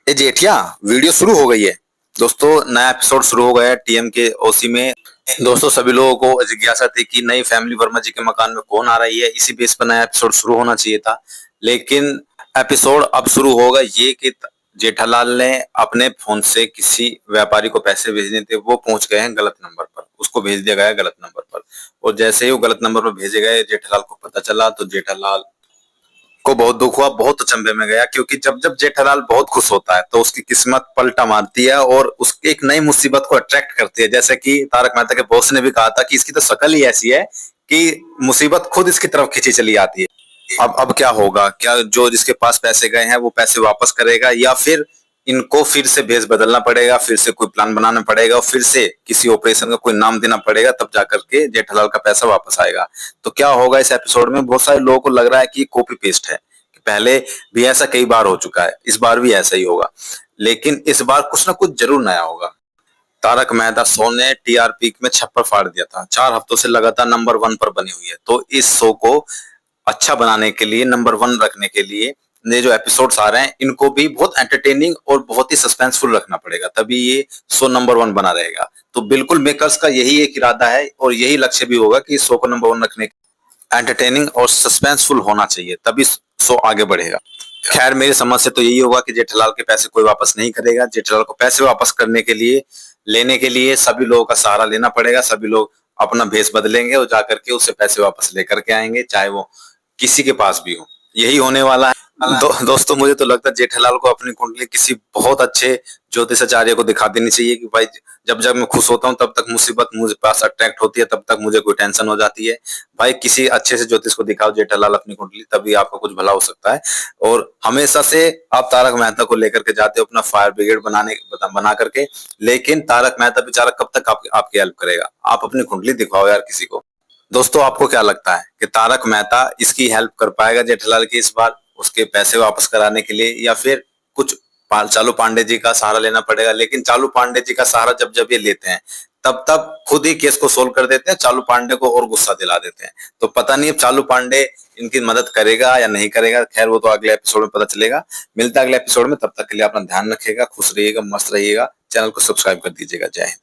ए जेठिया, video शुरू हो गई है। दोस्तों, नया एपिसोड शुरू हो गया है टीएम के ओसी में। दोस्तों, सभी लोगों को जिज्ञासा थी कि नई फैमिली वर्मा जी के मकान में कौन आ रही है। इसी बेस पर नया एपिसोड शुरू होना चाहिए था, लेकिन एपिसोड अब शुरू होगा ये कि जेठालाल ने अपने फोन से किसी व्यापारी को पैसे भेजने थे, वो पहुंच गए हैं गलत नंबर पर। उसको भेज दिया गया है गलत नंबर पर, और जैसे ही वो गलत नंबर पर भेजे गए, जेठालाल को पता चला तो जेठालाल को बहुत दुख हुआ, बहुत अचंभे में गया। क्योंकि जब जब जेठालाल बहुत खुश होता है तो उसकी किस्मत पलटा मारती है और उसकी एक नई मुसीबत को अट्रैक्ट करती है। जैसे कि तारक मेहता के बॉस ने भी कहा था कि इसकी तो शक्ल ही ऐसी है कि मुसीबत खुद इसकी तरफ खींची चली आती है। अब क्या होगा? क्या जो जिसके पास पैसे गए हैं वो पैसे वापस करेगा, या फिर इनको फिर से भेस बदलना पड़ेगा, फिर से कोई प्लान बनाना पड़ेगा और फिर से किसी ऑपरेशन का कोई नाम देना पड़ेगा, तब जाकर के जेठालाल का पैसा वापस आएगा। तो क्या होगा इस एपिसोड में? बहुत सारे लोगों को लग रहा है कि कॉपी पेस्ट है, कि पहले भी ऐसा कई बार हो चुका है, इस बार भी ऐसा ही होगा। लेकिन इस बार कुछ ना कुछ जरूर नया होगा। तारक मेहता शो ने टीआरपी में छप्पर फाड़ दिया था, 4 हफ्तों से लगातार नंबर 1 पर बनी हुई है। तो इस शो को अच्छा बनाने के लिए, नंबर 1 रखने के लिए, ये जो एपिसोड्स आ रहे हैं इनको भी बहुत एंटरटेनिंग और बहुत ही सस्पेंसफुल रखना पड़ेगा, तभी ये शो नंबर 1 बना रहेगा। तो बिल्कुल मेकर्स का यही एक इरादा है और यही लक्ष्य भी होगा कि शो को नंबर 1 रखने, एंटरटेनिंग और सस्पेंसफुल होना चाहिए, तभी शो आगे बढ़ेगा। खैर, मेरी समझ से तो यही होगा कि जेठालाल के पैसे कोई वापस नहीं करेगा। जेठालाल को पैसे वापस करने के लिए, लेने के लिए सभी लोगों का सहारा लेना पड़ेगा। सभी लोग अपना भेष बदलेंगे और जाकर के उससे पैसे वापस लेकर के आएंगे, चाहे वो किसी के पास भी हो। यही होने वाला है। दोस्तों, मुझे तो लगता है जेठालाल को अपनी कुंडली किसी बहुत अच्छे ज्योतिषाचार्य को दिखा देनी चाहिए कि भाई, जब जब मैं खुश होता हूँ तब तक मुसीबत मुझे पास अट्रैक्ट होती है, तब तक मुझे कोई टेंशन हो जाती है। भाई, किसी अच्छे से ज्योतिष को दिखाओ जेठालाल अपनी कुंडली, तभी आपका कुछ भला हो सकता है। और हमेशा से आप तारक मेहता को लेकर के जाते हो अपना फायर ब्रिगेड बना करके, लेकिन तारक मेहता बेचारा कब तक आपकी हेल्प करेगा? आप अपनी कुंडली दिखाओ यार किसी को। दोस्तों, आपको क्या लगता है कि तारक मेहता इसकी हेल्प कर पाएगा जेठालाल की इस बार, उसके पैसे वापस कराने के लिए, या फिर कुछ चालू पांडे जी का सहारा लेना पड़ेगा? लेकिन चालू पांडे जी का सहारा जब जब ये लेते हैं, तब तब खुद ही केस को सोल्व कर देते हैं, चालू पांडे को और गुस्सा दिला देते हैं। तो पता नहीं अब चालू पांडे इनकी मदद करेगा या नहीं करेगा। खैर, वो तो अगले एपिसोड में पता चलेगा। मिलता है अगले एपिसोड में, तब तक के लिए अपना ध्यान रखिएगा, खुश रहिएगा, मस्त रहिएगा। चैनल को सब्सक्राइब कर दीजिएगा। जय हिंद।